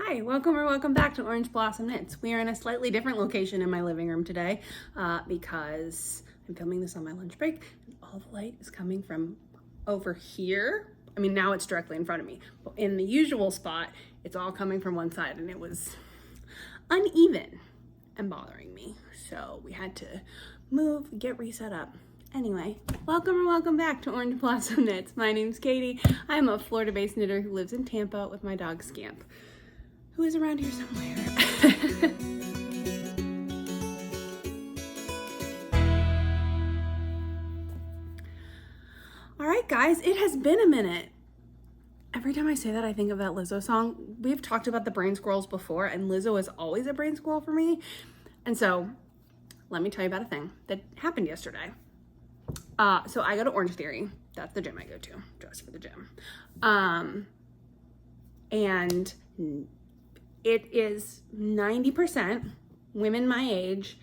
Hi, welcome back to Orange Blossom Knits. We are in a slightly different location in my living room today because I'm filming this on my lunch break and all the light is coming from over here. I mean, now it's directly in front of me, but in the usual spot, it's all coming from one side and it was uneven and bothering me. So we had to move, get reset up. Anyway, welcome back to Orange Blossom Knits. My name's Katie. I'm a Florida-based knitter who lives in Tampa with my dog Scamp, who is around here somewhere. All right, guys, it has been a minute. Every time I say that, I think of that Lizzo song. We've talked about the brain squirrels before, and Lizzo is always a brain squirrel for me. And so let me tell you about a thing that happened yesterday. So I go to Orange Theory. That's the gym I go to, just for the gym. And it is 90% women my age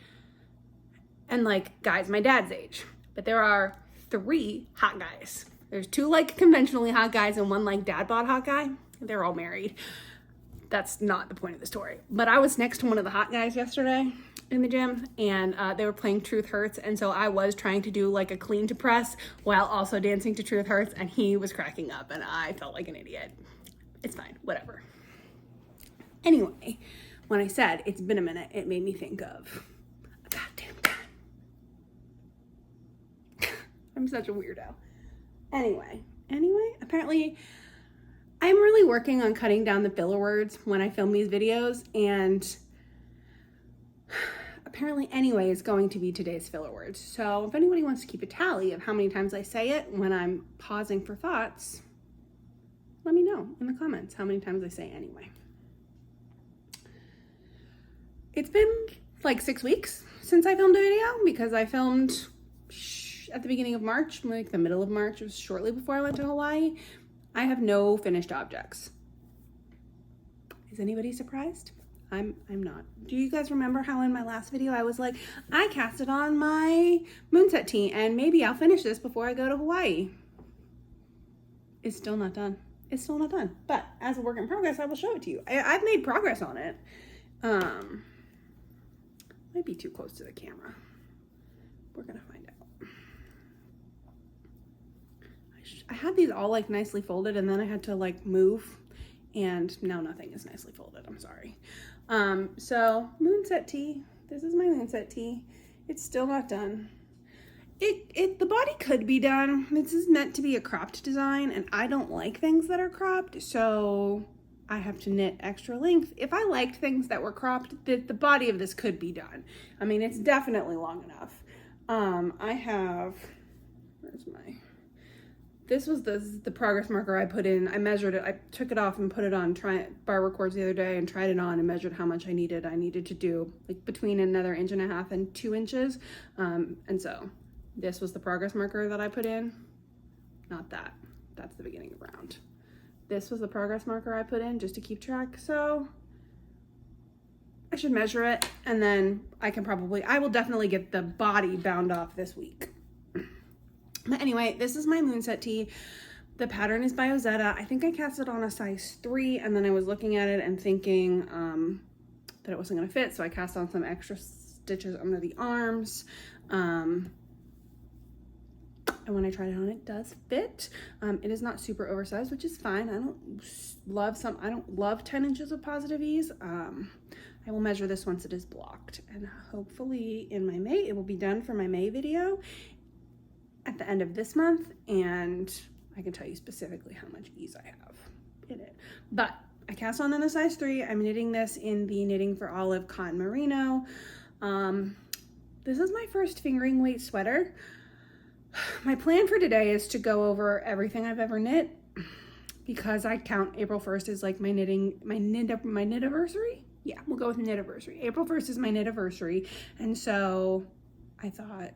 and like guys my dad's age. But there are 3 hot guys. There's 2 like conventionally hot guys and 1 like dad bod hot guy. They're all married. That's not the point of the story. But I was next to one of the hot guys yesterday in the gym and they were playing Truth Hurts. And so I was trying to do like a clean to press while also dancing to Truth Hurts, and he was cracking up and I felt like an idiot. It's fine, whatever. Anyway, when I said it's been a minute, it made me think of a goddamn gun. I'm such a weirdo. Anyway, apparently I'm really working on cutting down the filler words when I film these videos, and apparently anyway is going to be today's filler words. So if anybody wants to keep a tally of how many times I say it when I'm pausing for thoughts, let me know in the comments how many times I say anyway. It's been like 6 weeks since I filmed a video because I filmed at the beginning of March, like the middle of March, it was shortly before I went to Hawaii. I have no finished objects. Is anybody surprised? I'm not. Do you guys remember how in my last video I was like, I casted on my moonset tee and maybe I'll finish this before I go to Hawaii? It's still not done. It's still not done. But as a work in progress, I will show it to you. I've made progress on it. Might be too close to the camera. We're gonna find out. I had these all like nicely folded and then I had to like move, and now nothing is nicely folded. I'm sorry. So moonset tee. This is my moonset tee. It's still not done. The body could be done. This is meant to be a cropped design and I don't like things that are cropped, so I have to knit extra length. If I liked things that were cropped, the body of this could be done. I mean, it's definitely long enough. I have, this was the progress marker I put in. I measured it, I took it off and put it on barber cords the other day and tried it on and measured how much I needed to do like between another 1.5 inches and 2 inches. And so this was the progress marker that I put in. Not that, that's the beginning of round. This was the progress marker I put in just to keep track. So I should measure it and then I will definitely get the body bound off this week. But anyway, this is my moonset tee. The pattern is by Ozetta. I think I cast it on a size 3 and then I was looking at it and thinking that it wasn't gonna fit. So I cast on some extra stitches under the arms. And when I tried it on, it does fit. It is not super oversized, which is fine. I don't love 10 inches of positive ease. I will measure this once it is blocked, and hopefully in my May, it will be done for my May video at the end of this month. And I can tell you specifically how much ease I have in it. But I cast on in a size 3. I'm knitting this in the Knitting for Olive Cotton Merino. This is my first fingering weight sweater. My plan for today is to go over everything I've ever knit because I count April 1st as like my knitiversary. Yeah, we'll go with knitiversary. April 1st is my knitiversary. And so I thought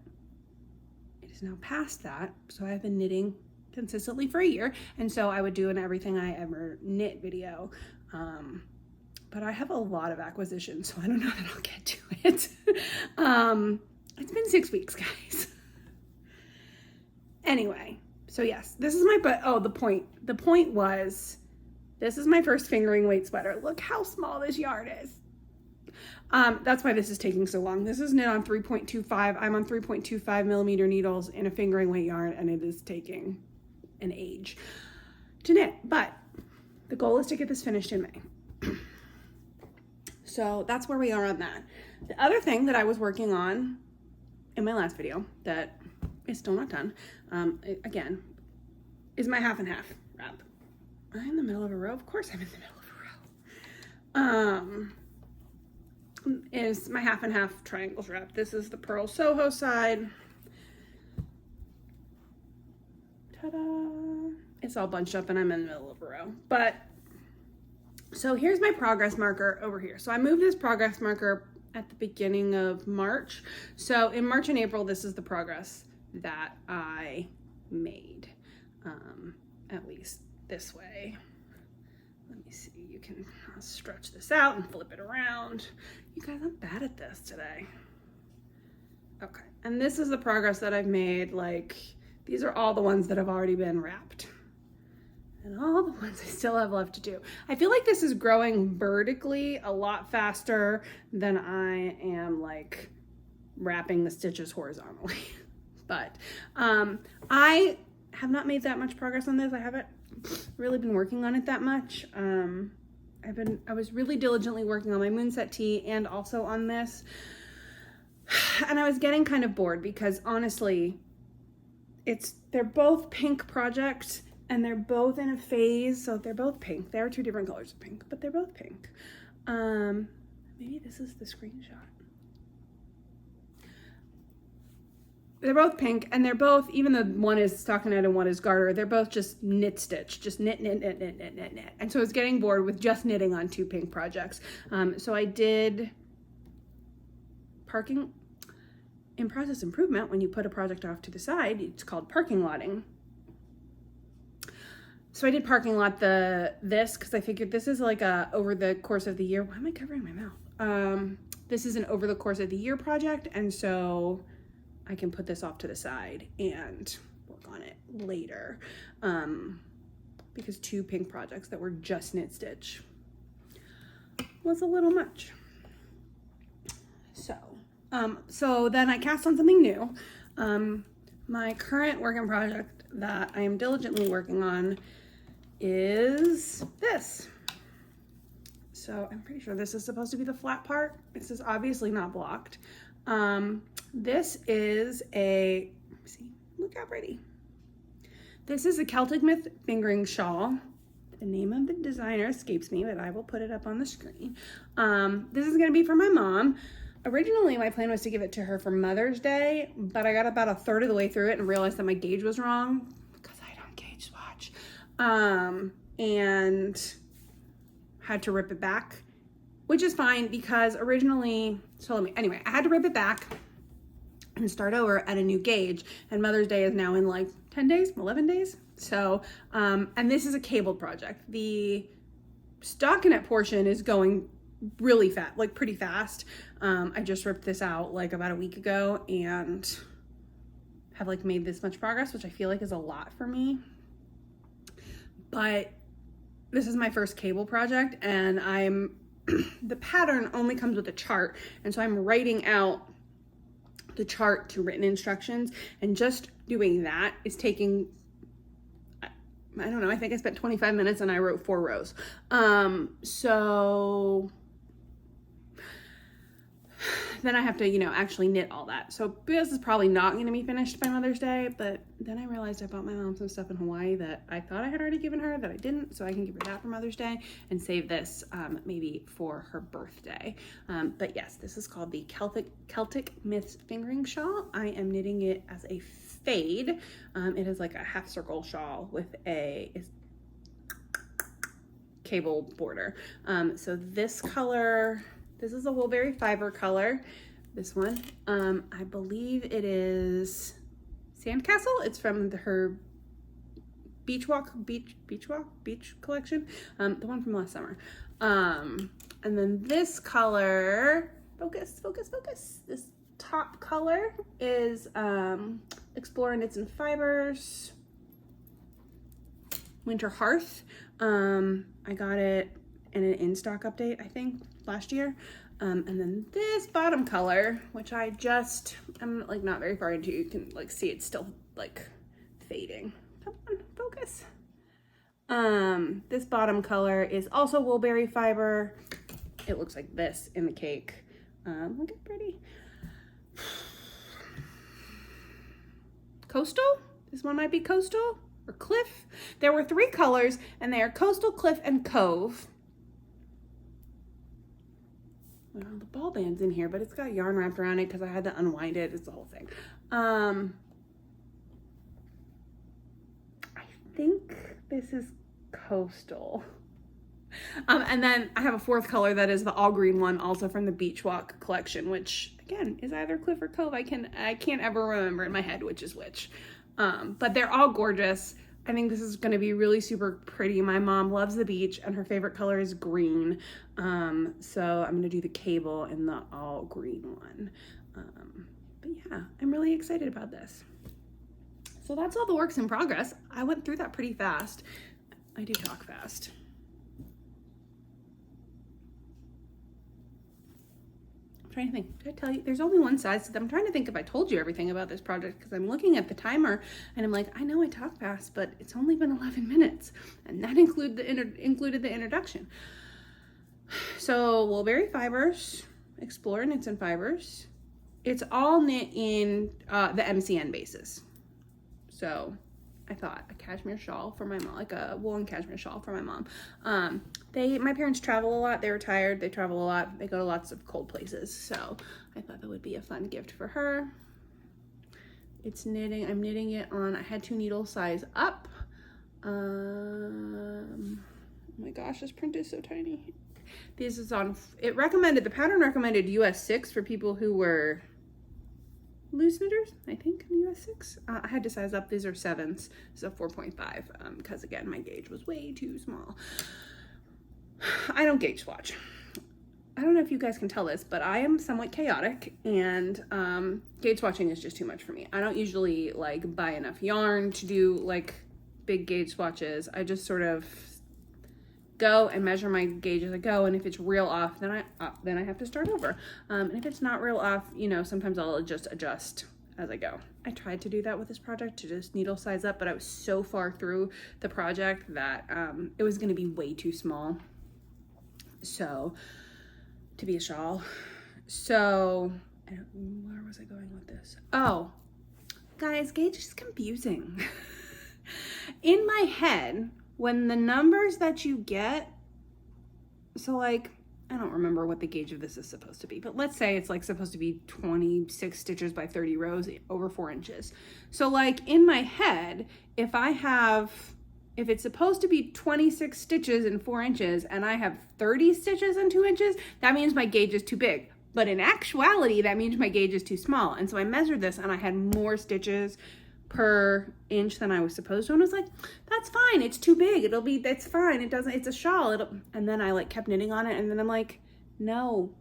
it is now past that. So I've been knitting consistently for a year. And so I would do an everything I ever knit video. But I have a lot of acquisitions, so I don't know that I'll get to it. It's been 6 weeks, guys. Anyway, so yes, this is my, the point was This is my first fingering weight sweater. Look how small this yarn is. That's why this is taking so long. This is knit on 3.25. I'm on 3.25 millimeter needles in a fingering weight yarn, and it is taking an age to knit, but the goal is to get this finished in May. So that's where we are on that. The other thing that I was working on in my last video that is still not done, again, is my half and half wrap. Am I in the middle of a row? Of course I'm in the middle of a row. Is my half and half triangles wrap. This is the Purl Soho side. Ta-da! It's all bunched up and I'm in the middle of a row. But, so here's my progress marker over here. So I moved this progress marker at the beginning of March. So in March and April, this is the progress that I made, at least this way. Let me see, you can stretch this out and flip it around. You guys, I'm bad at this today. Okay, and this is the progress that I've made. Like, these are all the ones that have already been wrapped. And all the ones I still have left to do. I feel like this is growing vertically a lot faster than I am like wrapping the stitches horizontally. But I have not made that much progress on this. I haven't really been working on it that much. I was really diligently working on my Moonset tee and also on this. And I was getting kind of bored because honestly, they're both pink projects and they're both in a phase. So they're both pink. They are two different colors of pink, but they're both pink. Maybe this is the screenshot. They're both pink and they're both, even though one is stockinette and one is garter, they're both just knit stitch, just knit, knit, knit, knit, knit, knit, knit. And so I was getting bored with just knitting on two pink projects. So I did parking. In process improvement, when you put a project off to the side, it's called parking lotting. So I did parking lot this because I figured this is like a over the course of the year. Why am I covering my mouth? This is an over the course of the year project, and so I can put this off to the side and work on it later. Because two pink projects that were just knit stitch was a little much. So then I cast on something new. My current work in project that I am diligently working on is this. So I'm pretty sure this is supposed to be the flat part. This is obviously not blocked. This is look how pretty. This is a Celtic myth fingering shawl. The name of the designer escapes me, but I will put it up on the screen. This is gonna be for my mom. Originally, my plan was to give it to her for Mother's Day, but I got about a third of the way through it and realized that my gauge was wrong because I don't gauge swatch. And had to rip it back, which is fine because originally, anyway, I had to rip it back and start over at a new gauge, and Mother's Day is now in like 10 days, 11 days. So, and this is a cabled project. The stockinette portion is going really fast, like pretty fast. I just ripped this out like about a week ago and have like made this much progress, which I feel like is a lot for me. But this is my first cable project, and the pattern only comes with a chart, and so I'm writing out the chart to written instructions, and just doing that is taking, I don't know, I think I spent 25 minutes and I wrote 4 rows. So then I have to, actually knit all that. So this is probably not going to be finished by Mother's Day, but then I realized I bought my mom some stuff in Hawaii that I thought I had already given her that I didn't, so I can give her that for Mother's Day and save this maybe for her birthday. But yes, this is called the Celtic Myths Fingering Shawl. I am knitting it as a fade. It is like a half circle shawl with a cable border. So this color, this is a Woolberry fiber color. This one, I believe it is Sandcastle. It's from her beach collection, the one from last summer. And then this color, focus. This top color is Explore Knits and Fibers. Winter Hearth. I got it in an in-stock update, I think, last year. And then this bottom color, which I'm like not very far into. You can like see it's still like fading. Come on, focus. This bottom color is also Woolberry fiber. It looks like this in the cake. Look at pretty. Coastal? This one might be Coastal or Cliff. There were 3 colors and they are Coastal, Cliff, and Cove. Well, the ball band's in here, but it's got yarn wrapped around it because I had to unwind it. It's the whole thing. I think this is Coastal. And then I have a 4th color that is the all green one, also from the Beach Walk collection, which again is either Cliff or Cove. I can't ever remember in my head which is which. But they're all gorgeous. I think this is going to be really super pretty. My mom loves the beach and her favorite color is green. So I'm going to do the cable in the all green one. But yeah, I'm really excited about this. So that's all the works in progress. I went through that pretty fast. I do talk fast. I'm trying to think, did I tell you? There's only one size to them. I'm trying to think if I told you everything about this project because I'm looking at the timer and I'm like, I know I talk fast, but it's only been 11 minutes. And that included the introduction. So Woolberry fibers, Explore Knits and Fibers. It's all knit in the MCN bases. So I thought a cashmere shawl for my mom, like a woolen cashmere shawl for my mom. My parents travel a lot. They're retired. They travel a lot. They go to lots of cold places. So I thought that would be a fun gift for her. It's knitting. I'm knitting it on, I had 2 needle size up. Oh my gosh, this print is so tiny. This is on, the pattern recommended US 6 for people who were loose knitters, I think, in US 6. I had to size up. These are 7s, so 4.5, because again, my gauge was way too small. I don't gauge swatch. I don't know if you guys can tell this, but I am somewhat chaotic, and gauge swatching is just too much for me. I don't usually like buy enough yarn to do like big gauge swatches. I just sort of go and measure my gauge as I go, and if it's real off, then I have to start over. And if it's not real off, you know, sometimes I'll just adjust as I go. I tried to do that with this project, to just needle size up, but I was so far through the project that it was going to be way too small, so to be a shawl. So where was I going with this? Oh, guys, gauge is confusing. In my head, when the numbers that you get, so like, I don't remember what the gauge of this is supposed to be, but let's say it's like supposed to be 26 stitches by 30 rows over 4 inches. So like in my head, if it's supposed to be 26 stitches in 4 inches and I have 30 stitches in 2 inches, that means my gauge is too big. But in actuality, that means my gauge is too small. And so I measured this and I had more stitches per inch than I was supposed to, and I was like, that's fine, it's too big, that's fine, it's a shawl, and then I like kept knitting on it, and then I'm like, no,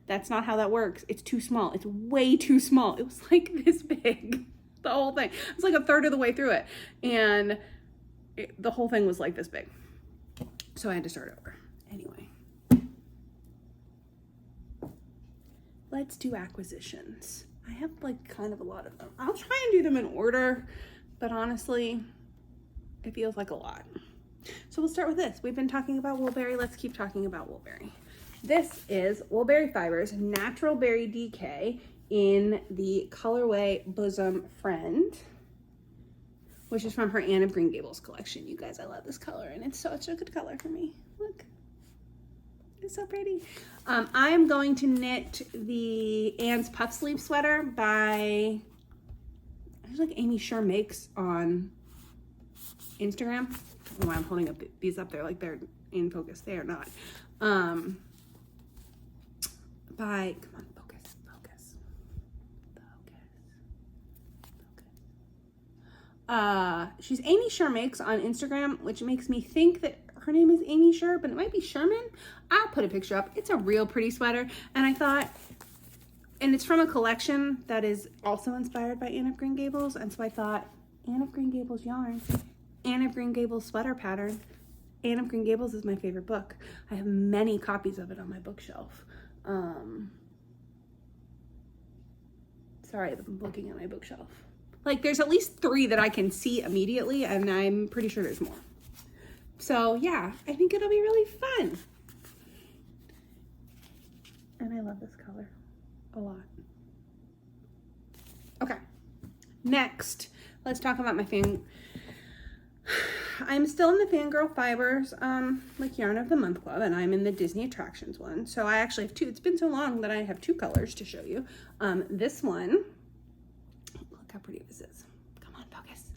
that's not how that works. It's too small. It's way too small. It was like this big, the whole thing. It was like a third of the way through it, and the whole thing was like this big, so I had to start over. Anyway, let's do acquisitions. I have like kind of a lot of them. I'll try and do them in order, but honestly, it feels like a lot. So we'll start with this. We've been talking about Woolberry. Let's keep talking about Woolberry. This is Woolberry Fibers Natural Berry DK in the colorway Bosom Friend, which is from her Anne of Green Gables collection. You guys, I love this color, and it's such a good color for me. Look. It's so pretty. I am going to knit the Anne's Puff Sleeve Sweater by, there's like Amy Sure Makes on Instagram. I don't know why I'm holding up these up there like they're in focus. They are not. Come on, focus. She's Amy Sure Makes on Instagram, which makes me think that her name is Amy Sure, but it might be Sherman. I'll put a picture up. It's a real pretty sweater. And I thought, and it's from a collection that is also inspired by Anne of Green Gables. And so I thought, Anne of Green Gables yarn, Anne of Green Gables sweater pattern. Anne of Green Gables is my favorite book. I have many copies of it on my bookshelf. Sorry, I'm looking at my bookshelf. Like, there's at least 3 that I can see immediately, and I'm pretty sure there's more. So yeah, I think it'll be really fun. And I love this color a lot. Okay, next, let's talk about my I'm still in the Fangirl Fibers, like Yarn of the Month Club, and I'm in the Disney Attractions one. So I actually have 2. It's been so long that I have 2 colors to show you. This one, look how pretty this is. Come on, focus.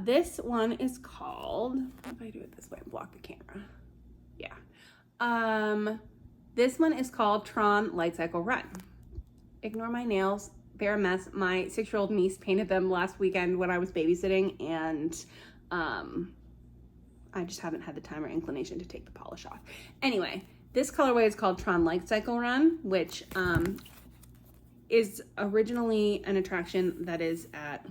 This one is called, if I do it this way and block the camera. Yeah. This one is called Tron Lightcycle Run. Ignore my nails. They're a mess. My 6-year-old niece painted them last weekend when I was babysitting, and I just haven't had the time or inclination to take the polish off. Anyway, this colorway is called Tron Lightcycle Run, which is originally an attraction that is at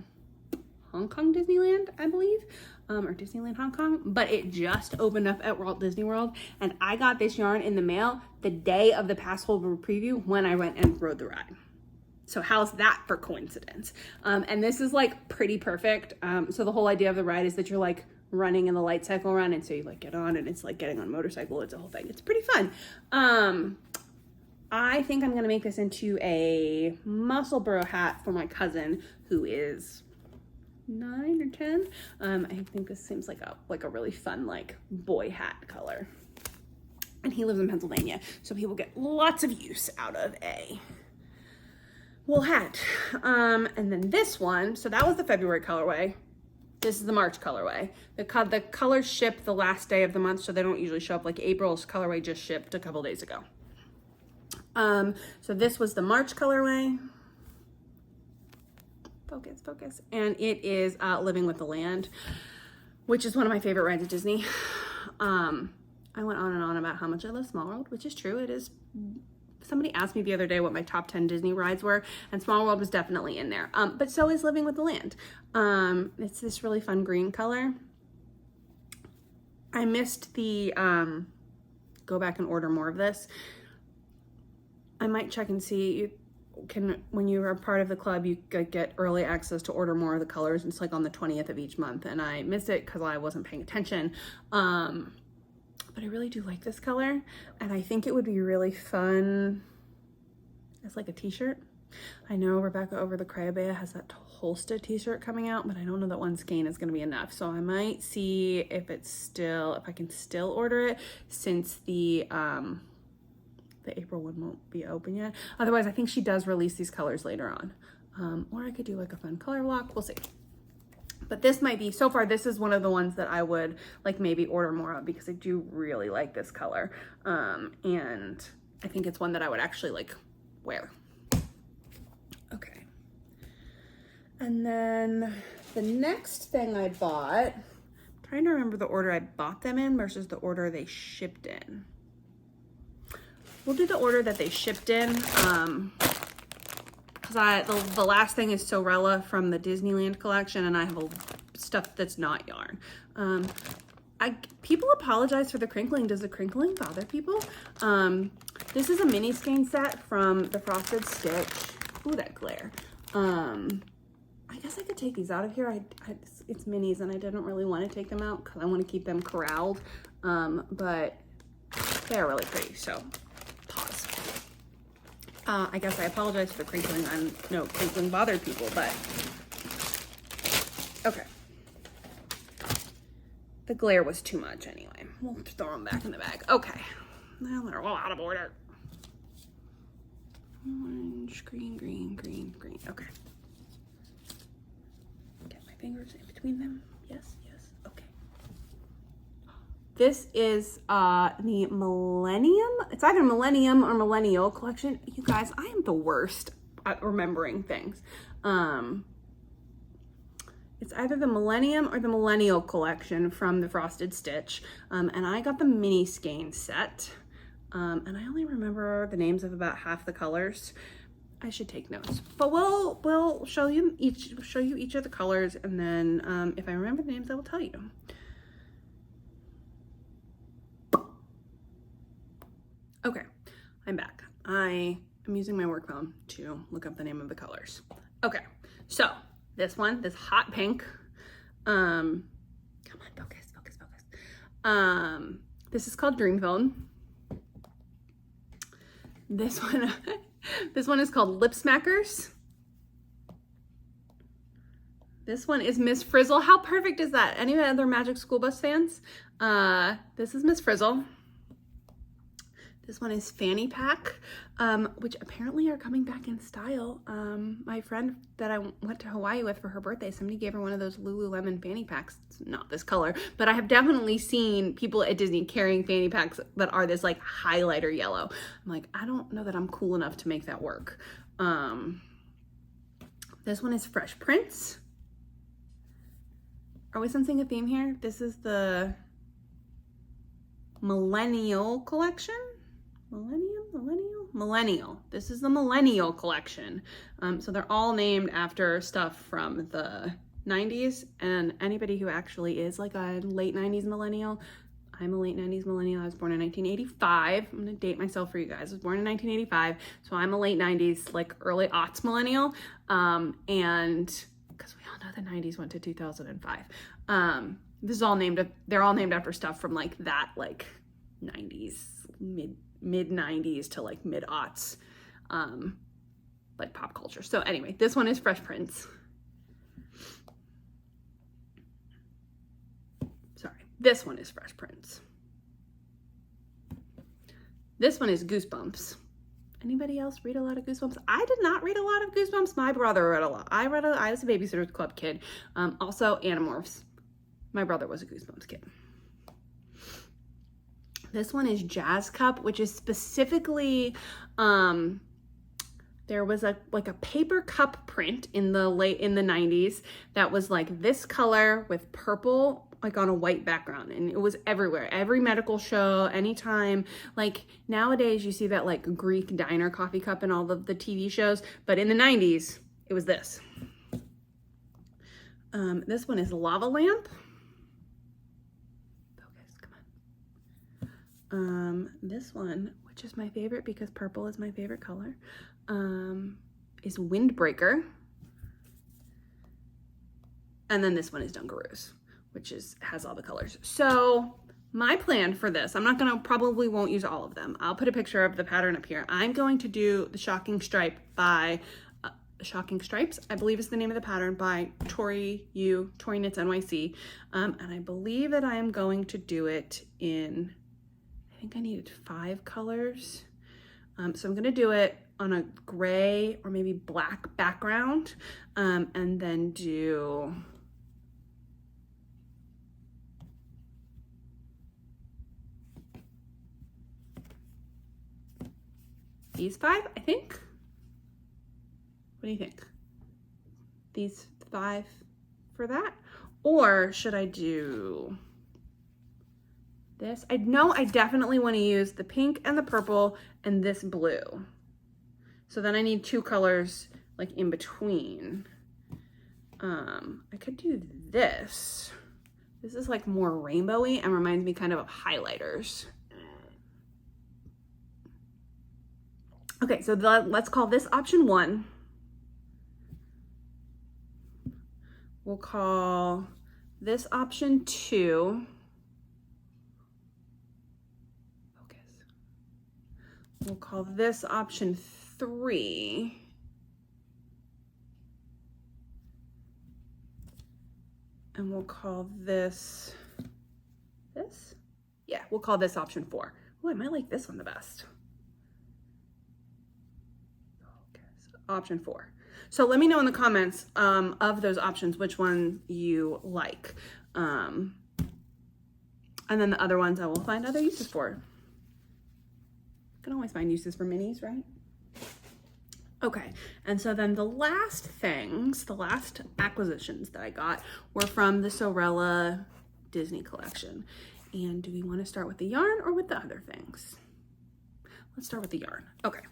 Hong Kong Disneyland, I believe, or Disneyland Hong Kong, but it just opened up at Walt Disney World, and I got this yarn in the mail the day of the pass holder preview when I went and rode the ride. So how's that for coincidence? And this is like pretty perfect. So the whole idea of the ride is that you're like running in the light cycle run, and so you like get on, and it's like getting on a motorcycle. It's a whole thing. It's pretty fun. I think I'm gonna make this into a Musselburgh hat for my cousin who is 9 or 10. I think this seems like a really fun like boy hat color. And he lives in Pennsylvania, so he will get lots of use out of a wool hat. And then this one, so that was the February colorway. This is the March colorway. The colors ship the last day of the month, so they don't usually show up. Like April's colorway just shipped a couple days ago. So this was the March colorway. Focus. And it is Living with the Land, which is one of my favorite rides at Disney. I went on and on about how much I love Small World, which is true. It is. Somebody asked me the other day what my top 10 Disney rides were, and Small World was definitely in there. But so is Living with the Land. It's this really fun green color. I missed the, go back and order more of this. I might check and see. You can, when you are part of the club, you get early access to order more of the colors. It's like on the 20th of each month, and I missed it because I wasn't paying attention. But I really do like this color, and I think it would be really fun as like a t-shirt. I know Rebecca over the Crayabea has that Holsta t-shirt coming out, but I don't know that one skein is gonna be enough. So I might see if I can still order it, since the April one won't be open yet. Otherwise, I think she does release these colors later on. Or I could do like a fun color block, we'll see. But this might be, so far, this is one of the ones that I would like maybe order more of, because I do really like this color. And I think it's one that I would actually like wear. Okay. And then the next thing I bought, I'm trying to remember the order I bought them in versus the order they shipped in. We'll do the order that they shipped in. The last thing is Sewrella from the Disneyland collection, and I have stuff that's not yarn. People apologize for the crinkling. Does the crinkling bother people? This is a mini skein set from the Frosted Stitch. Ooh, that glare. I guess I could take these out of here. It's minis, and I didn't really want to take them out because I want to keep them corralled. But they're really pretty, so pause. I guess I apologize for crinkling. No, crinkling bothered people, but okay. The glare was too much anyway. We'll throw them back in the bag. Okay. Now they're all out of order. Orange, green, green, green, green. Okay. Get my fingers in between them. Yes, yes. Okay. This is the Millennium. It's either Millennium or Millennial collection. You guys, I am the worst at remembering things. It's either the Millennium or the Millennial collection from the Frosted Stitch. And I got the mini skein set. And I only remember the names of about half the colors. I should take notes, but we'll show you each of the colors, and then if I remember the names, I will tell you. Okay, I'm back. I am using my work phone to look up the name of the colors. Okay, so this one, this hot pink, come on, focus. This is called Dreamfilled. This one is called Lip Smackers. This one is Miss Frizzle. How perfect is that? Any other Magic School Bus fans? This is Miss Frizzle. This one is Fanny Pack, which apparently are coming back in style. My friend that I went to Hawaii with for her birthday, somebody gave her one of those Lululemon fanny packs. It's not this color, but I have definitely seen people at Disney carrying fanny packs that are this like highlighter yellow. I'm like, I don't know that I'm cool enough to make that work. This one is Fresh Prince. Are we sensing a theme here? This is the Millennial collection. Millennial. This is the Millennial collection. So they're all named after stuff from the 90s, and anybody who actually is like a late 90s millennial. I'm a late 90s millennial. I was born in 1985. I'm gonna date myself for you guys. I was born in 1985, so I'm a late 90s, like early aughts millennial. And because we all know the 90s went to 2005. This is all they're all named after stuff from like that, like 90s, mid 90s to like mid aughts, like pop culture. So anyway, this one is Fresh Prince. Sorry, this one is Fresh Prince. This one is Goosebumps. Anybody else read a lot of Goosebumps? I did not read a lot of Goosebumps. My brother read a lot. I was a Babysitter's Club kid. Also Animorphs. My brother was a Goosebumps kid. This one is Jazz Cup, which is specifically, there was like a paper cup print in the 90s that was like this color with purple, like on a white background, and it was everywhere. Every medical show, anytime, like nowadays you see that like Greek diner coffee cup in all of the TV shows, but in the 90s, it was this. This one is Lava Lamp. This one, which is my favorite because purple is my favorite color, is Windbreaker. And then this one is Dunkaroos, which has all the colors. So my plan for this, probably won't use all of them. I'll put a picture of the pattern up here. I'm going to do the Shocking Stripe by Shocking Stripes, I believe is the name of the pattern, by Tori Knits NYC. And I believe that I am going to do it in, I think I needed 5 colors. So I'm gonna do it on a gray or maybe black background, and then do these 5, I think. What do you think? These 5 for that? Or should I do this? I know I definitely want to use the pink and the purple and this blue. So then I need 2 colors like in between. I could do this. This is like more rainbowy and reminds me kind of highlighters. Okay, so let's call this option 1. We'll call this option 2. We'll call this option 3. And we'll call this? Yeah, we'll call this option 4. Oh, I might like this one the best. Okay, so option 4. So let me know in the comments of those options which one you like. And then the other ones I will find other uses for. Can always find uses for minis, right? Okay, and so then the last acquisitions that I got were from the Sewrella Disney collection. And do we want to start with the yarn or with the other things? Let's start with the yarn. Okay,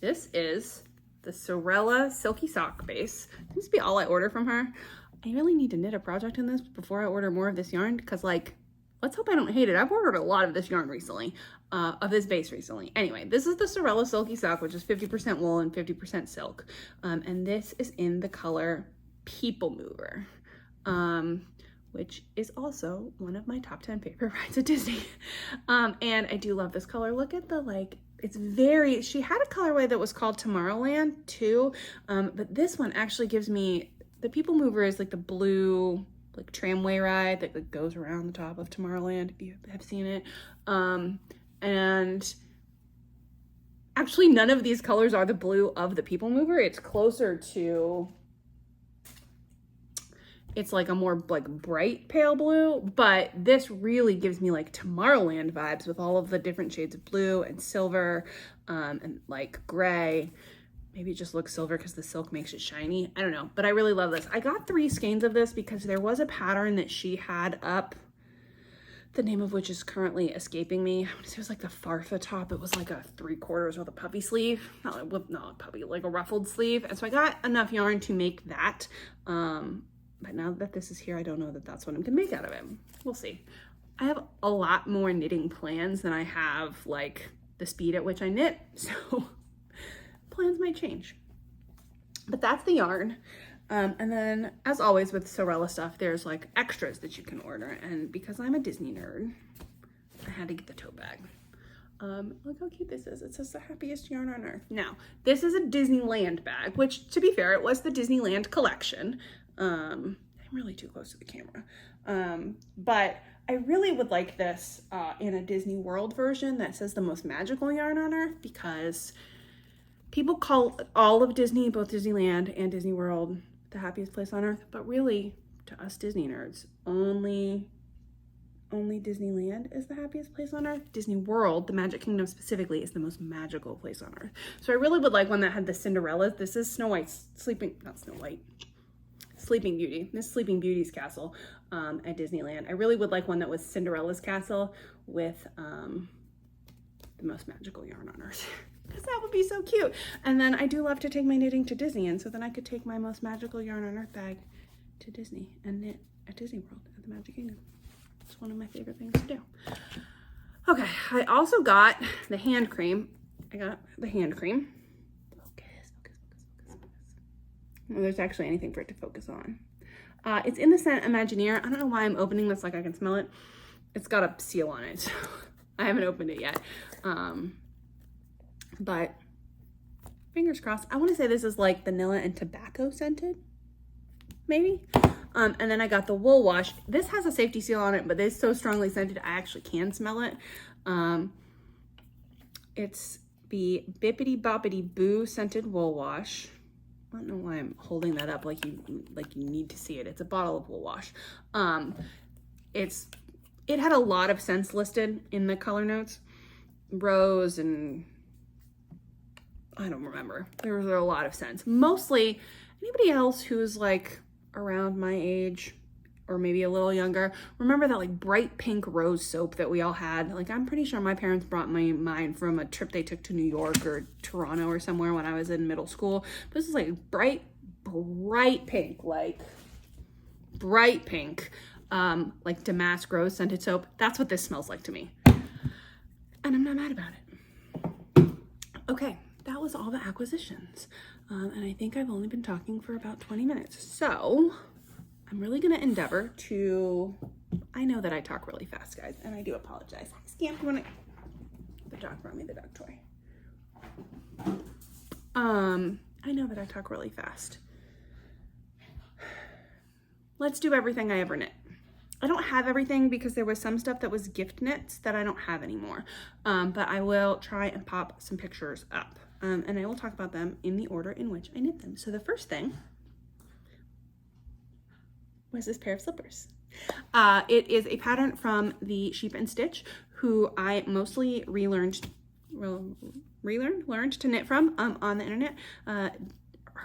This is the Sewrella Silky Sock Base. This will be all I order from her. I really need to knit a project in this before I order more of this yarn, because like, let's hope I don't hate it. I've ordered a lot of this yarn recently, of this base recently. Anyway, this is the Sewrella Silky Sock, which is 50% wool and 50% silk. And this is in the color Peoplemover, which is also one of my top 10 favorite rides at Disney. And I do love this color. Look at the, like, it's very, she had a colorway that was called Tomorrowland too, but this one actually gives me, the Peoplemover is like the blue, like tramway ride that like goes around the top of Tomorrowland, if you have seen it. And actually none of these colors are the blue of the Peoplemover. It's closer to, it's like a more like bright pale blue, but this really gives me like Tomorrowland vibes with all of the different shades of blue and silver, and like gray. Maybe it just looks silver because the silk makes it shiny. I don't know, but I really love this. I got 3 skeins of this because there was a pattern that she had up, the name of which is currently escaping me. I want to say it was like the Farfa top. It was like a 3/4 with a puffy sleeve. Not a puffy, like a ruffled sleeve. And so I got enough yarn to make that. But now that this is here, I don't know that that's what I'm gonna make out of it. We'll see. I have a lot more knitting plans than I have like the speed at which I knit. So plans might change. But that's the yarn. And then as always with Sewrella stuff, there's like extras that you can order. And because I'm a Disney nerd, I had to get the tote bag. Look how cute this is. It says the happiest yarn on earth. Now, this is a Disneyland bag, which to be fair, it was the Disneyland collection. I'm really too close to the camera. But I really would like this in a Disney World version that says the most magical yarn on earth, because people call all of Disney, both Disneyland and Disney World, the happiest place on earth. But really, to us Disney nerds, only Disneyland is the happiest place on earth. Disney World, the Magic Kingdom specifically, is the most magical place on earth. So I really would like one that had the Cinderellas. This is Sleeping Beauty. This is Sleeping Beauty's castle at Disneyland. I really would like one that was Cinderella's castle with the most magical yarn on earth. Because that would be so cute. And then I do love to take my knitting to Disney, and so then I could take my most magical yarn on earth bag to Disney and knit at Disney World at the Magic Kingdom. It's one of my favorite things to do. Okay, I also got the hand cream. Well, there's actually anything for it to focus on. It's in the scent Imagineer. I don't know why I'm opening this like I can smell it. It's got a seal on it, so I haven't opened it yet. But fingers crossed. I want to say this is like vanilla and tobacco scented, maybe. And then I got the Wool Wash. This has a safety seal on it, but it's so strongly scented I actually can smell it. It's the Bippity Boppity Boo scented Wool Wash. I don't know why I'm holding that up like you need to see it. It's a bottle of Wool Wash. It had a lot of scents listed in the color notes. Rose and I don't remember. There were a lot of scents. Mostly anybody else who's like around my age or maybe a little younger, remember that like bright pink rose soap that we all had? Like I'm pretty sure my parents brought mine from a trip they took to New York or Toronto or somewhere when I was in middle school. This is like bright pink, like bright pink, like damask rose scented soap. That's what this smells like to me. And I'm not mad about it. Okay, that was all the acquisitions. And I think I've only been talking for about 20 minutes. So I'm really gonna endeavor to, I know that I talk really fast, guys, and I do apologize. I scamped when the dog brought me the dog toy. I know that I talk really fast. Let's do everything I ever knit. I don't have everything because there was some stuff that was gift knits that I don't have anymore. But I will try and pop some pictures up. And I will talk about them in the order in which I knit them. So the first thing was this pair of slippers. It is a pattern from the Sheep and Stitch, who I mostly learned to knit from on the internet.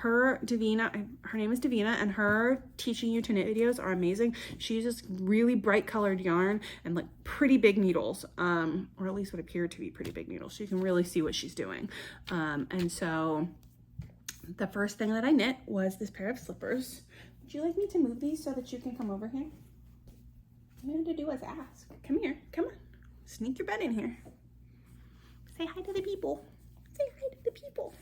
her Davina, her name is Davina, and her teaching you to knit videos are amazing. She uses really bright colored yarn and like pretty big needles, or at least what appear to be pretty big needles. So you can really see what she's doing. And so the first thing that I knit was this pair of slippers. Would you like me to move these so that you can come over here? All you have to do is ask. Come here, come on. Sneak your butt in here. Say hi to the people. Say hi to the people.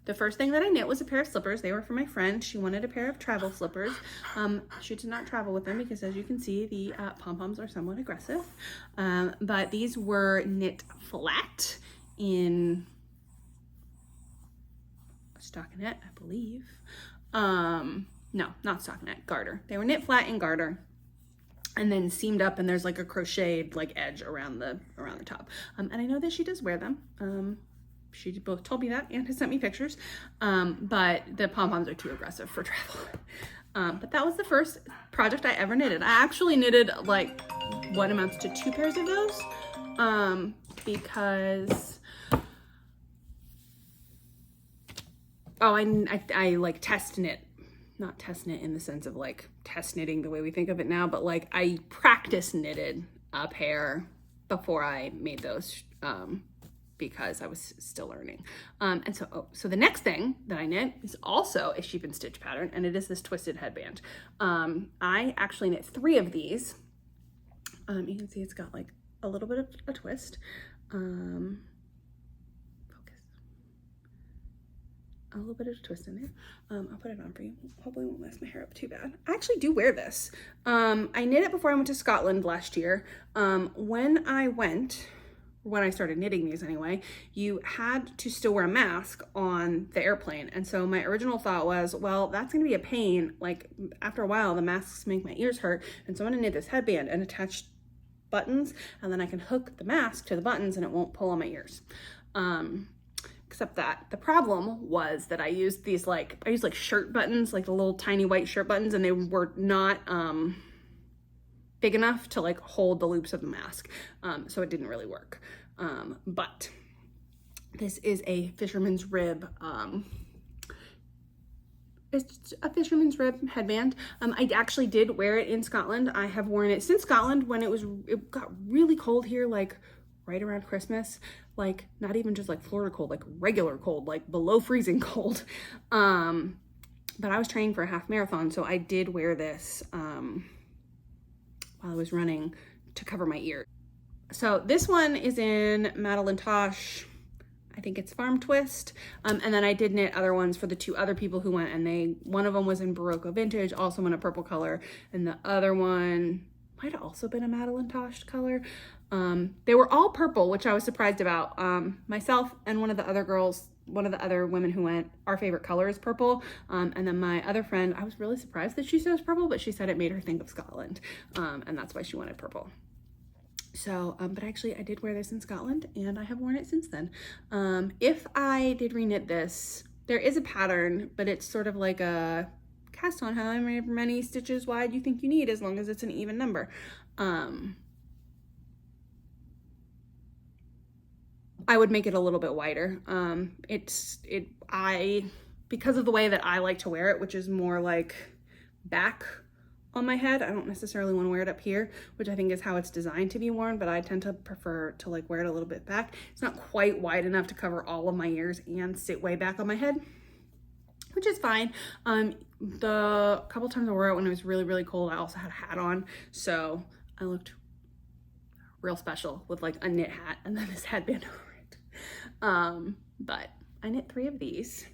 The first thing that I knit was a pair of slippers. They were for my friend. She wanted a pair of travel slippers. She did not travel with them because, as you can see, the pom-poms are somewhat aggressive. But these were knit flat in stockinette, I believe. No, not stockinette, garter. They were knit flat in garter and then seamed up, and there's like a crocheted like edge around the top. And I know that she does wear them. She both told me that and has sent me pictures, but the pom-poms are too aggressive for travel. But that was the first project I ever knitted. I actually knitted like what amounts to 2 pairs of those, because I like test knit, not test knit in the sense of like test knitting the way we think of it now, but like I practice knitted a pair before I made those, because I was still learning. And so the next thing that I knit is also a sheep and stitch pattern, and it is this twisted headband. I actually knit 3 of these. You can see it's got like a little bit of a twist. Focus. A little bit of a twist in there. I'll put it on for you. Hopefully it won't mess my hair up too bad. I actually do wear this. I knit it before I went to Scotland last year. When I started knitting these anyway, you had to still wear a mask on the airplane. And so my original thought was, well, that's gonna be a pain. Like after a while, the masks make my ears hurt. And so I'm gonna knit this headband and attach buttons, and then I can hook the mask to the buttons and it won't pull on my ears. Except that the problem was that I used these like shirt buttons, like the little tiny white shirt buttons, and they were not big enough to like hold the loops of the mask. So it didn't really work. But this is a fisherman's rib. It's a fisherman's rib headband. I actually did wear it in Scotland. I have worn it since Scotland when it got really cold here, like right around Christmas, like not even just like Florida cold, like regular cold, like below freezing cold. But I was training for a half marathon, so I did wear this while I was running to cover my ear. So this one is in Madeline Tosh. I think it's Farm Twist. And then I did knit other ones for the 2 other people who went, and one of them was in Barocco Vintage, also in a purple color, and the other one might have also been a Madeline Tosh color. They were all purple, which I was surprised about. Myself and one of the other women who went, our favorite color is purple. And then my other friend, I was really surprised that she chose purple, but she said it made her think of Scotland. And that's why she wanted purple. So, but actually I did wear this in Scotland and I have worn it since then. If I did reknit this, there is a pattern, but it's sort of like a cast on however many stitches wide you think you need, as long as it's an even number. I would make it a little bit wider. Because of the way that I like to wear it, which is more like back on my head, I don't necessarily want to wear it up here, which I think is how it's designed to be worn, but I tend to prefer to like wear it a little bit back. It's not quite wide enough to cover all of my ears and sit way back on my head, which is fine. The couple times I wore it when it was really, really cold, I also had a hat on, so I looked real special with like a knit hat and then this headband over it. But I knit 3 of these.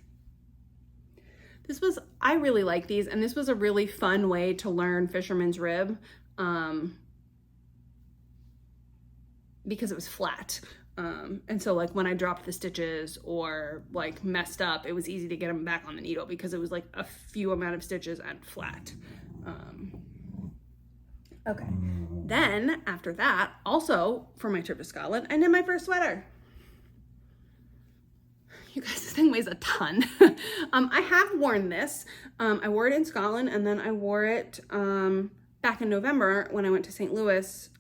I really like these, and this was a really fun way to learn fisherman's rib, because it was flat. And so like when I dropped the stitches or like messed up, it was easy to get them back on the needle because it was like a few amount of stitches and flat. Okay, then after that, also for my trip to Scotland, I knit my first sweater. You guys, this thing weighs a ton. I have worn this. I wore it in Scotland, and then I wore it back in November when I went to St. Louis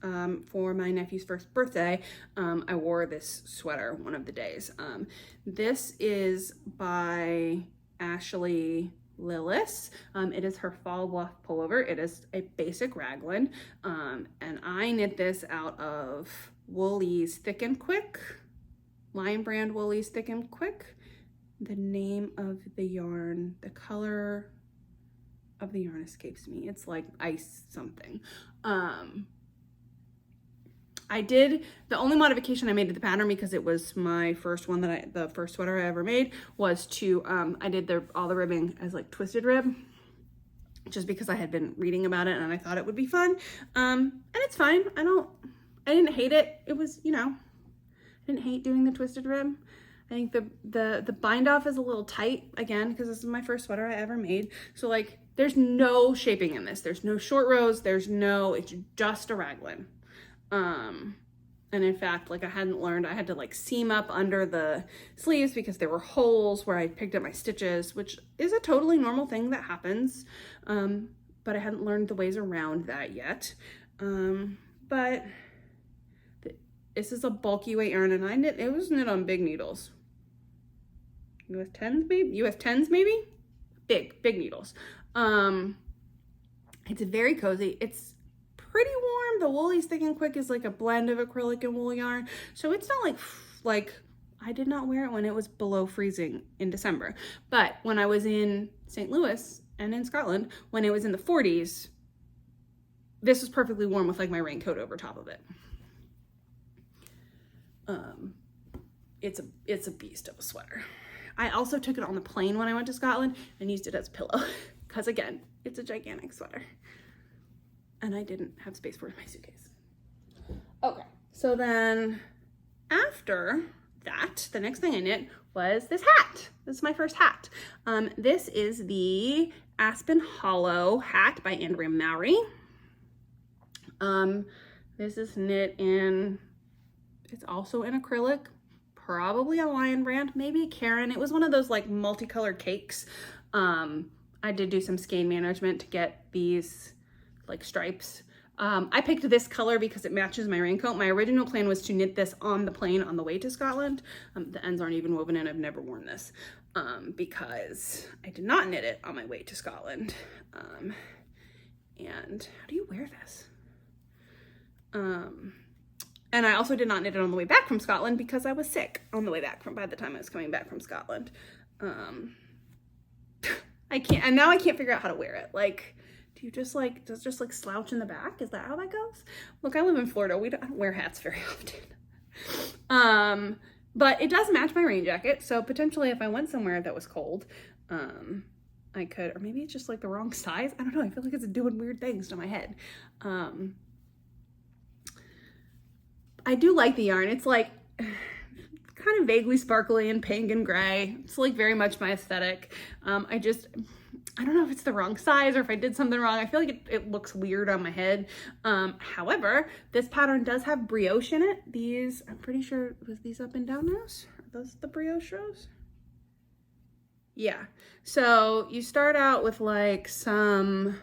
for my nephew's first birthday, I wore this sweater one of the days. This is by Ashely Lillis. It is her Fall Bluff pullover. It is a basic raglan, and I knit this out of Woolly's Thick and Quick, Lion Brand Woolly's Thick and Quick. The name of the yarn, the color of the yarn escapes me. It's like ice something. The only modification I made to the pattern, because it was my first one the first sweater I ever made, was to, I did all the ribbing as like twisted rib, just because I had been reading about it and I thought it would be fun. And it's fine. I didn't hate it. It was, I didn't hate doing the twisted rib. I think the bind off is a little tight, again, because this is my first sweater I ever made. So like, there's no shaping in this. There's no short rows. It's just a raglan. And in fact, like I hadn't learned, I had to like seam up under the sleeves because there were holes where I picked up my stitches, which is a totally normal thing that happens. But I hadn't learned the ways around that yet. But this is a bulky weight yarn, and it was knit on big needles. US 10s maybe? Big needles. It's very cozy. It's pretty warm. The Woolly's Thick and Quick is like a blend of acrylic and wool yarn. So it's not like I did not wear it when it was below freezing in December. But when I was in St. Louis and in Scotland, when it was in the 40s, this was perfectly warm with like my raincoat over top of it. It's a beast of a sweater. I also took it on the plane when I went to Scotland and used it as a pillow, because again, it's a gigantic sweater and I didn't have space for it in my suitcase. Okay, so then after that, the next thing I knit was this hat. This is my first hat. This is the Aspen Hollow hat by Andrea Mowry. This is knit in, it's also in acrylic, probably a Lion Brand, maybe a Karen. It was one of those like multicolored cakes. I did do some skein management to get these like stripes. I picked this color because it matches my raincoat. My original plan was to knit this on the plane on the way to Scotland. The ends aren't even woven in. I've never worn this because I did not knit it on my way to Scotland. And how do you wear this? And I also did not knit it on the way back from Scotland because I was sick on the way back by the time I was coming back from Scotland. Now I can't figure out how to wear it. Like, do you just like, does it just like slouch in the back? Is that how that goes? Look, I live in Florida. I don't wear hats very often. But it does match my rain jacket. So potentially if I went somewhere that was cold, I could, or maybe it's just like the wrong size. I don't know. I feel like it's doing weird things to my head. I do like the yarn. It's like kind of vaguely sparkly and pink and gray. It's like very much my aesthetic. I don't know if it's the wrong size or if I did something wrong. I feel like it looks weird on my head. However, this pattern does have brioche in it. These, I'm pretty sure, was these up and down rows? Are those the brioche rows? Yeah. So you start out with like some,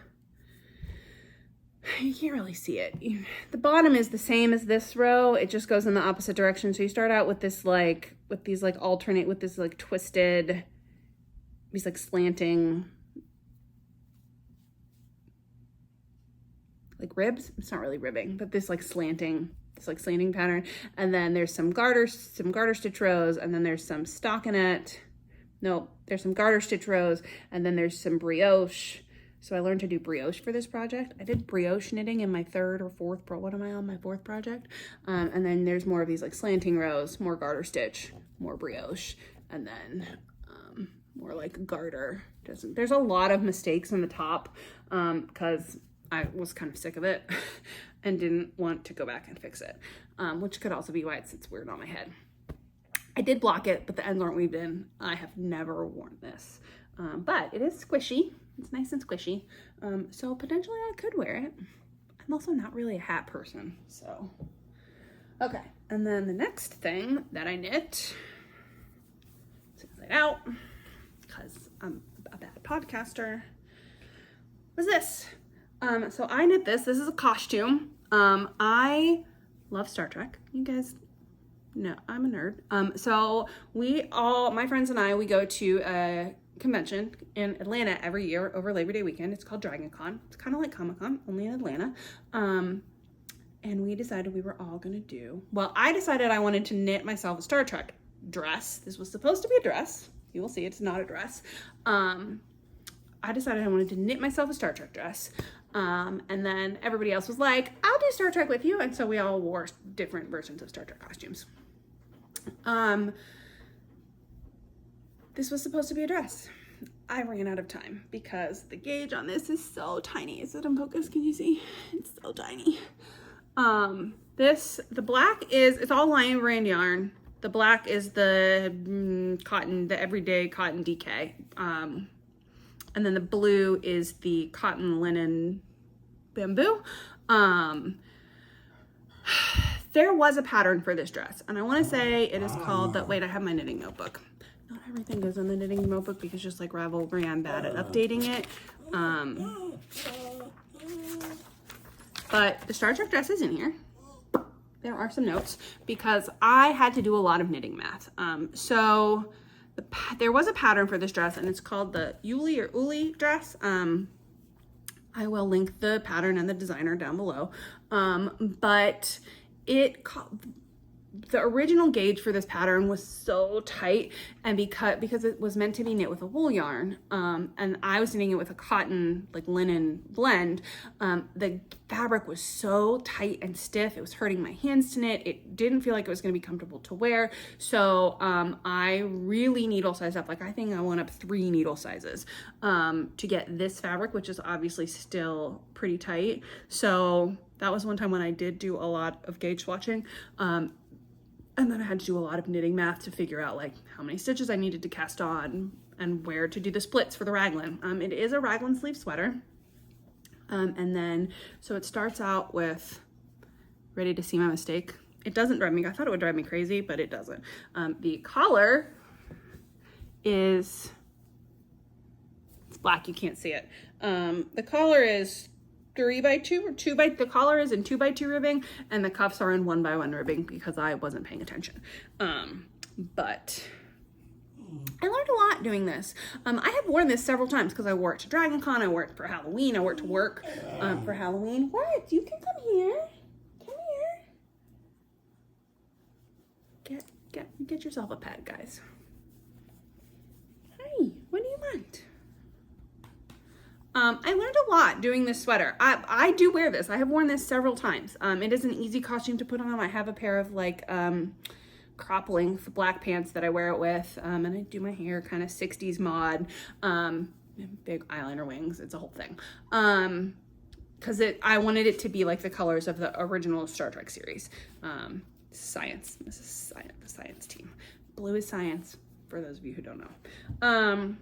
you can't really see it. The bottom is the same as this row. It just goes in the opposite direction. So you start out with this like, with these like alternate, with this like twisted, these like slanting, like ribs. It's not really ribbing, but this like slanting pattern. And then there's some garter stitch rows, and then there's some stockinette. No, there's some garter stitch rows, and then there's some brioche. So I learned to do brioche for this project. I did brioche knitting in my third or fourth, what am I on, my fourth project? And then there's more of these like slanting rows, more garter stitch, more brioche, and then more like garter. There's a lot of mistakes on the top because I was kind of sick of it and didn't want to go back and fix it, which could also be why it sits weird on my head. I did block it, but the ends aren't weaved in. I have never worn this, but it is squishy. It's nice and squishy. So potentially I could wear it. I'm also not really a hat person, so. Okay, and then the next thing that I knit, inside out, because I'm a bad podcaster, was this. So I knit this. This is a costume. I love Star Trek. You guys know I'm a nerd. So my friends and I, we go to a convention in Atlanta every year over Labor Day weekend. It's called Dragon Con. It's kind of like Comic-Con, only in Atlanta. And we decided we were all gonna I decided I wanted to knit myself a Star Trek dress. This was supposed to be a dress. You will see it's not a dress. I decided I wanted to knit myself a Star Trek dress. And then everybody else was like, I'll do Star Trek with you. And so we all wore different versions of Star Trek costumes. This was supposed to be a dress. I ran out of time because the gauge on this is so tiny. Is it in focus? Can you see? It's so tiny. The black it's all lion brand yarn. The black is the cotton, the everyday cotton DK. And then the blue is the cotton linen bamboo. There was a pattern for this dress, and I want to say it is called I have my knitting notebook. Not everything goes in the knitting notebook because just like Ravelry, I'm bad at updating it. But the Star Trek dress is in here. There are some notes because I had to do a lot of knitting math. There was a pattern for this dress, and it's called the Ulli dress. I will link the pattern and the designer down below. But the original gauge for this pattern was so tight, and because it was meant to be knit with a wool yarn, and I was knitting it with a cotton like linen blend, the fabric was so tight and stiff, it was hurting my hands to knit. It didn't feel like it was going to be comfortable to wear. So I really needle sized up. Like I think I went up 3 needle sizes to get this fabric, which is obviously still pretty tight. So that was one time when I did do a lot of gauge swatching. And then I had to do a lot of knitting math to figure out like how many stitches I needed to cast on and where to do the splits for the raglan. It is a raglan sleeve sweater. And then, so it starts out with, ready to see my mistake? It doesn't drive me, I thought it would drive me crazy, but it doesn't. The collar is, it's black, you can't see it. The collar is 3x2 or the collar is in 2x2 ribbing, and the cuffs are in 1x1 ribbing because I wasn't paying attention. But I learned a lot doing this. I have worn this several times because I wore it to Dragon Con, I wore it for Halloween, I wore it to work for Halloween. What? You can come here. Come here. Get yourself a pet, guys. Hi, what do you want? I learned a lot doing this sweater. I do wear this. I have worn this several times. It is an easy costume to put on. I have a pair of like crop length black pants that I wear it with, and I do my hair kind of 60s mod, big eyeliner wings. It's a whole thing. Because I wanted it to be like the colors of the original Star Trek series. Science. This is science, the science team. Blue is science, for those of you who don't know.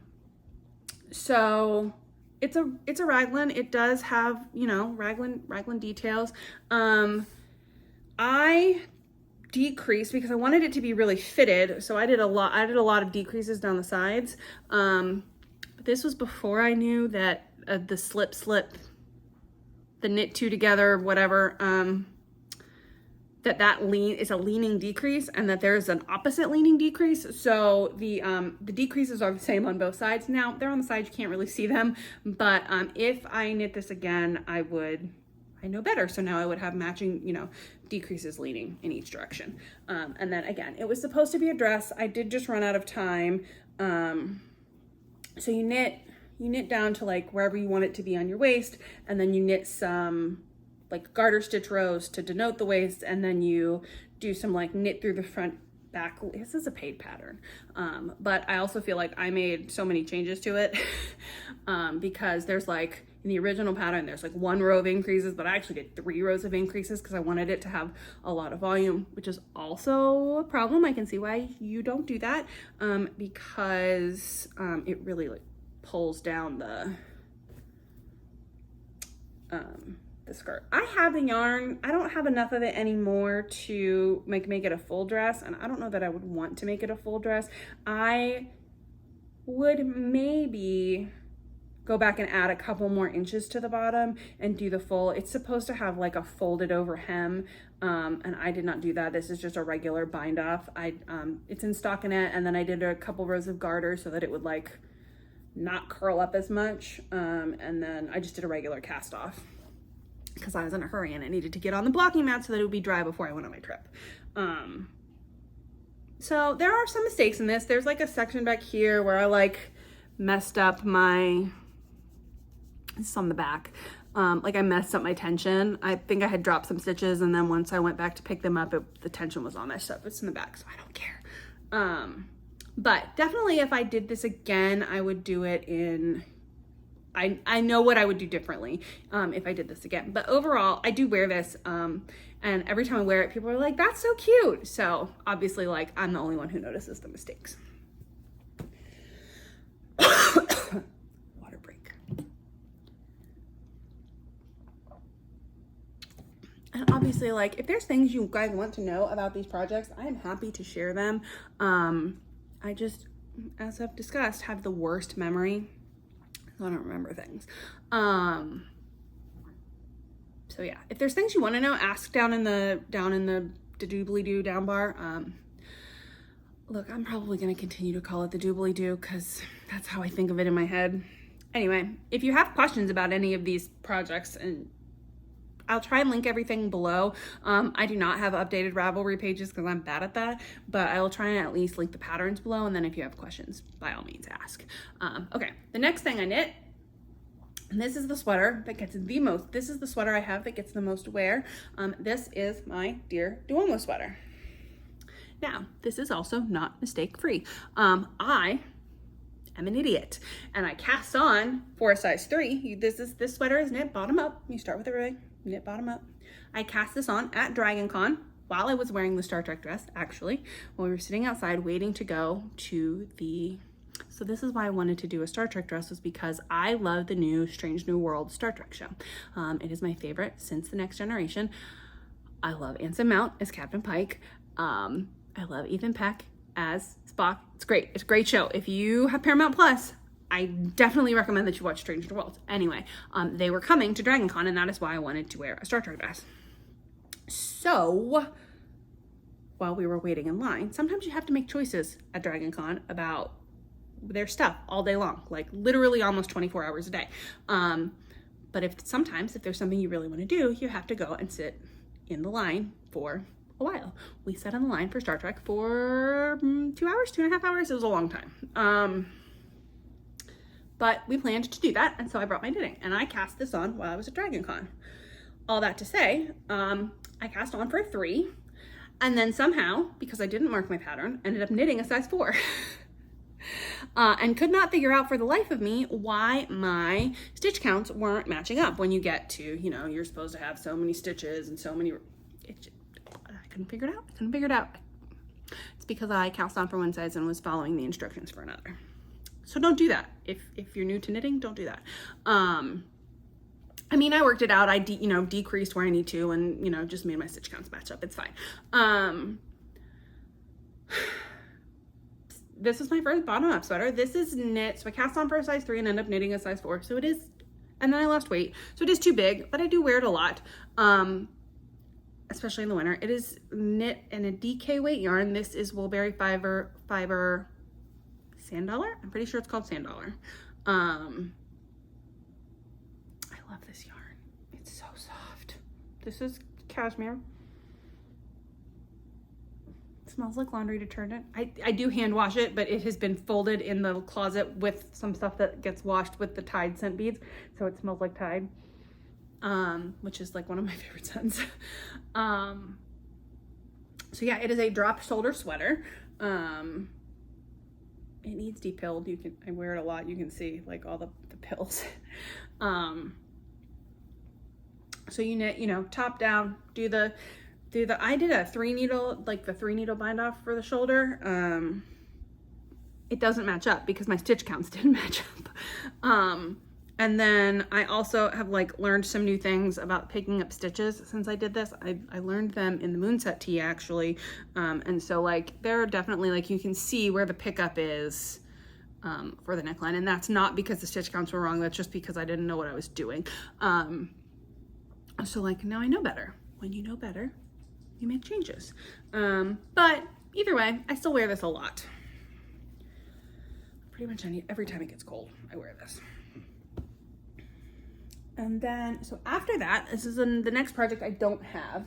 So it's a raglan. It does have, you know, raglan details. I decreased because I wanted it to be really fitted. So I did a lot of decreases down the sides. But this was before I knew that the slip, the knit two together, whatever, that lean is a leaning decrease and that there's an opposite leaning decrease. So the decreases are the same on both sides. Now they're on the sides, you can't really see them, but if I knit this again, I know better. So now I would have matching, you know, decreases leaning in each direction. And then again, it was supposed to be a dress. I did just run out of time. So you knit down to like wherever you want it to be on your waist, and then you knit some like garter stitch rows to denote the waist, and then you do some like knit through the front back. This is a paid pattern, but I also feel like I made so many changes to it because there's like in the original pattern there's like 1 row of increases, but I actually did 3 rows of increases because I wanted it to have a lot of volume, which is also a problem. I can see why you don't do that, because it really like pulls down the skirt. I have the yarn. I don't have enough of it anymore to make it a full dress, and I don't know that I would want to make it a full dress. I would maybe go back and add a couple more inches to the bottom and do the full. It's supposed to have like a folded over hem, and I did not do that. This is just a regular bind off. It's in stockinette, and then I did a couple rows of garter so that it would like not curl up as much, and then I just did a regular cast off because I was in a hurry and I needed to get on the blocking mat so that it would be dry before I went on my trip. So there are some mistakes in this. There's like a section back here where I like messed up my, this is on the back, like I messed up my tension. I think I had dropped some stitches, and then once I went back to pick them up, the tension was all messed up. It's in the back, so I don't care. But definitely if I did this again, I would do it in, I know what I would do differently if I did this again. But overall, I do wear this, and every time I wear it, people are like, that's so cute. So obviously, like, I'm the only one who notices the mistakes. Water break. And obviously, like, if there's things you guys want to know about these projects, I am happy to share them. I just, as I've discussed, have the worst memory. I don't remember things. So yeah, if there's things you want to know, ask down in the doobly-doo down bar. Look, I'm probably going to continue to call it the doobly-doo because that's how I think of it in my head. Anyway, if you have questions about any of these projects, and I'll try and link everything below. I do not have updated Ravelry pages because I'm bad at that, but I will try and at least link the patterns below, and then if you have questions, by all means ask. Okay, the next thing I knit, and this is the sweater that gets the most, this is the sweater I have that gets the most wear. This is my dear Duomo sweater. Now, this is also not mistake-free. I am an idiot, and I cast on for a size 3. This sweater is knit bottom up. You start with a rig, knit bottom up. I cast this on at DragonCon while I was wearing the Star Trek dress, actually, while we were sitting outside waiting to go to the, so this is why I wanted to do a Star Trek dress, was because I love the new Strange New World Star Trek show. It is my favorite since The Next Generation. I love Anson Mount as Captain Pike. I love Ethan Peck as Spock. It's great. It's a great show. If you have Paramount Plus, I definitely recommend that you watch Strange New Worlds. Anyway, they were coming to DragonCon, and that is why I wanted to wear a Star Trek dress. So while we were waiting in line, sometimes you have to make choices at DragonCon about their stuff all day long, like literally almost 24 hours a day. But sometimes if there's something you really want to do, you have to go and sit in the line for a while. We sat on the line for Star Trek for 2 hours, 2.5 hours. It was a long time. But we planned to do that, and so I brought my knitting, and I cast this on while I was at DragonCon. All that to say, I cast on for a 3, and then somehow, because I didn't mark my pattern, ended up knitting a size 4. And could not figure out for the life of me why my stitch counts weren't matching up when you get to, you know, you're supposed to have so many stitches and so many, I couldn't figure it out. It's because I cast on for one size and was following the instructions for another. So don't do that. If you're new to knitting, don't do that. I mean, I worked it out. I decreased where I need to, and, just made my stitch counts match up. It's fine. This is my first bottom up sweater. This is knit. So I cast on for a size 3 and ended up knitting a size 4. So it is, and then I lost weight. So it is too big, but I do wear it a lot. Especially in the winter. It is knit in a DK weight yarn. This is Woolberry fiber Sand Dollar. I'm pretty sure it's called Sand Dollar. I love this yarn. It's so soft. This is Cashmere. It smells like laundry detergent. I do hand wash it, but it has been folded in the closet with some stuff that gets washed with the Tide scent beads. So it smells like Tide. Which is like one of my favorite scents. So yeah, it is a drop shoulder sweater. It needs depilled. I wear it a lot. You can see like all the pills. So you knit, top down, I did a 3 needle, like the 3 needle bind off for the shoulder. It doesn't match up because my stitch counts didn't match up. And then I also have learned some new things about picking up stitches since I did this. I learned them in the Moonset tee actually. And so there are definitely you can see where the pickup is for the neckline. And that's not because the stitch counts were wrong. That's just because I didn't know what I was doing. So like now I know better. When you know better, you make changes. But either way, I still wear this a lot. Pretty much every time it gets cold, I wear this. And then, so after that, this is the next project I don't have.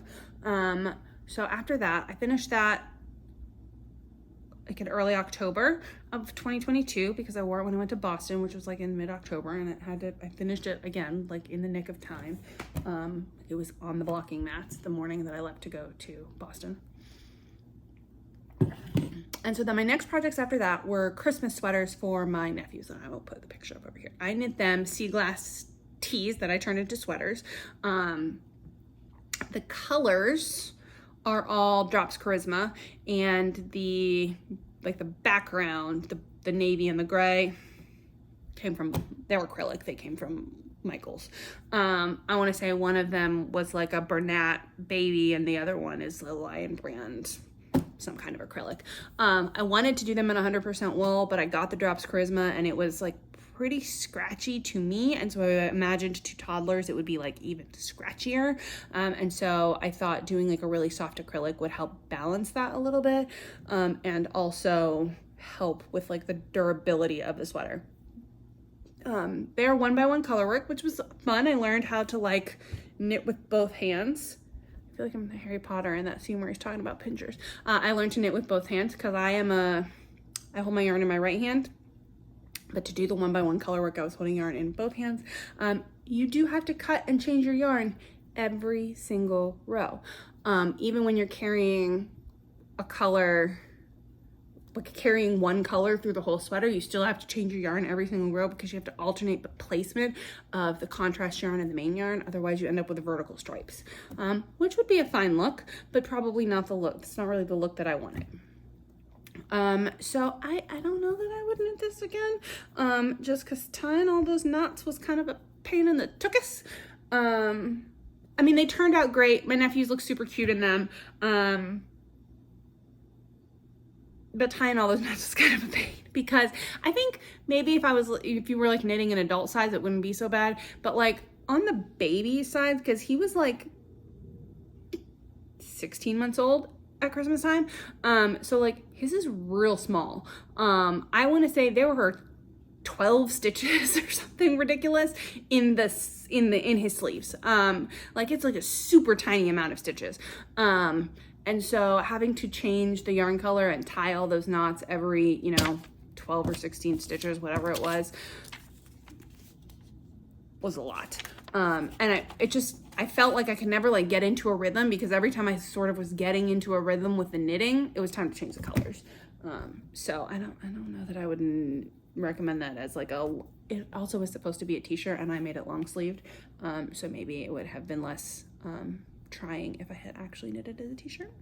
So after that, I finished that like in early October of 2022 because I wore it when I went to Boston, which was like in mid-October, and I finished it again, like in the nick of time. It was on the blocking mats the morning that I left to go to Boston. And so then my next projects after that were Christmas sweaters for my nephews, and I will put the picture up over here. I knit them sea glass tees that I turned into sweaters. The colors are all Drops Charisma, and the background, the navy and the gray they were acrylic, they came from Michael's. I want to say one of them was like a Bernat baby and the other one is a Lion Brand, some kind of acrylic. I wanted to do them in 100% wool, but I got the Drops Charisma and it was like pretty scratchy to me, and so I imagined to toddlers it would be like even scratchier, and so I thought doing like a really soft acrylic would help balance that a little bit, and also help with like the durability of the sweater. They're 1x1 color work, which was fun. I learned how to like knit with both hands. I feel like I'm Harry Potter in that scene where he's talking about pinchers. I learned to knit with both hands because I hold my yarn in my right hand. But to do the 1x1 color work, I was holding yarn in both hands. You do have to cut and change your yarn every single row. Even when you're carrying a color, like carrying one color through the whole sweater, you still have to change your yarn every single row because you have to alternate the placement of the contrast yarn and the main yarn. Otherwise you end up with vertical stripes, which would be a fine look, but probably not the look. It's not really the look that I wanted. So I don't know that I would knit this again, just because tying all those knots was kind of a pain in the tuchus. I mean, they turned out great. My nephews look super cute in them. But tying all those knots is kind of a pain because I think maybe if you were like knitting an adult size, it wouldn't be so bad. But like on the baby size, because he was like 16 months old at Christmas time. So like his is real small. I want to say there were 12 stitches or something ridiculous in his sleeves. Like it's like a super tiny amount of stitches. And so having to change the yarn color and tie all those knots every, 12 or 16 stitches, whatever it was a lot. And I felt like I could never like get into a rhythm because every time I sort of was getting into a rhythm with the knitting, it was time to change the colors. So I don't know that I would recommend that as like it also was supposed to be a t-shirt and I made it long sleeved. So maybe it would have been less, trying if I had actually knitted as a t-shirt.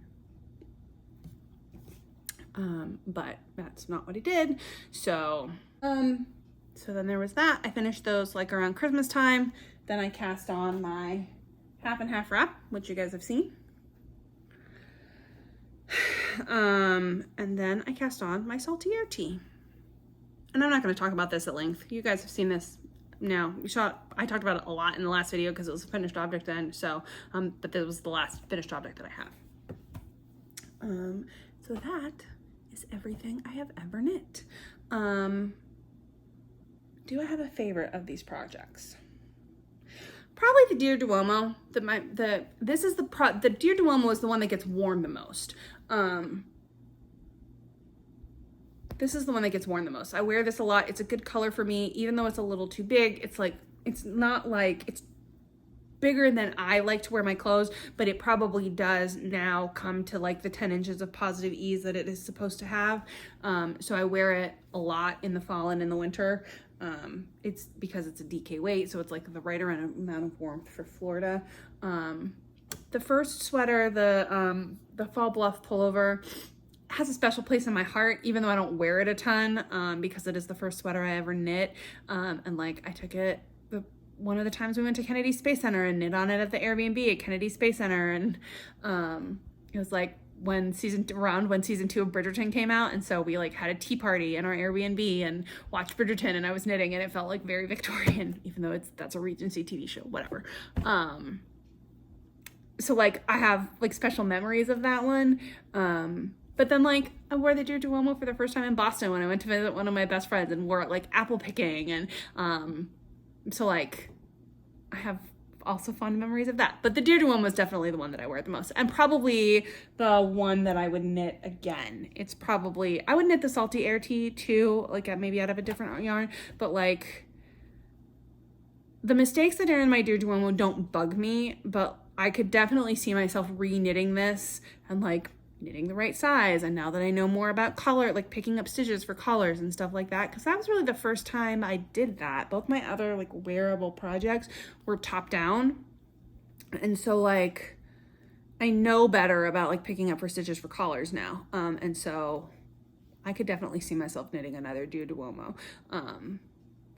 But that's not what I did. So then there was that. I finished those like around Christmas time. Then I cast on my half and half wrap, which you guys have seen. And then I cast on my salty air tee. And I'm not going to talk about this at length. You guys have seen this now. I talked about it a lot in the last video because it was a finished object then. So, but this was the last finished object that I have. So that is everything I have ever knit. Do I have a favorite of these projects? Probably the Dear Duomo. The Dear Duomo is the one that gets worn the most. This is the one that gets worn the most. I wear this a lot. It's a good color for me, even though it's a little too big. It's not like it's bigger than I like to wear my clothes, but it probably does now come to like the 10 inches of positive ease that it is supposed to have. So I wear it a lot in the fall and in the winter. It's because it's a DK weight, so it's like the right amount of warmth for Florida. The first sweater, the Fall Bluff Pullover, has a special place in my heart, even though I don't wear it a ton, because it is the first sweater I ever knit. And like I took it one of the times we went to Kennedy Space Center and knit on it at the Airbnb at Kennedy Space Center, and it was like when season 2 of Bridgerton came out, and so we like had a tea party in our Airbnb and watched Bridgerton, and I was knitting, and it felt like very Victorian, even though that's a Regency TV show, whatever. So like I have like special memories of that one. But then like I wore the Dear Duomo for the first time in Boston when I went to visit one of my best friends, and wore it like apple picking, and so like I have also fond memories of that. But the Dear Duomo was definitely the one that I wear the most, and probably the one that I would knit again. It's probably, I would knit the Salty Air Tee too, like maybe out of a different yarn, but like the mistakes that are in my Dear Duomo don't bug me, but I could definitely see myself re-knitting this and like knitting the right size. And now that I know more about color, like picking up stitches for collars and stuff like that, because that was really the first time I did that. Both my other like wearable projects were top down, and so like I know better about like picking up for stitches for collars now, and so I could definitely see myself knitting another Dear Duomo.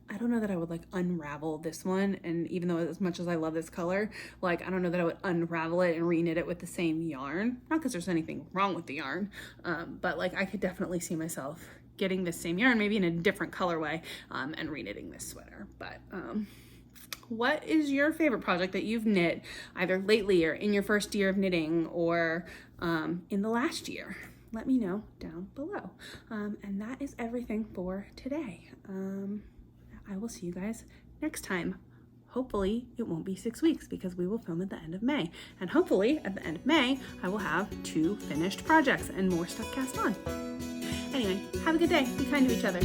I don't know that I would like unravel this one, and even though as much as I love this color, like I don't know that I would unravel it and re-knit it with the same yarn. Not because there's anything wrong with the yarn, but like I could definitely see myself getting this same yarn, maybe in a different colorway, and re-knitting this sweater. But what is your favorite project that you've knit either lately or in your first year of knitting, or in the last year? Let me know down below. And that is everything for today. I will see you guys next time. Hopefully it won't be 6 weeks, because we will film at the end of May. And hopefully at the end of May, I will have 2 finished projects and more stuff cast on. Anyway, have a good day. Be kind to each other.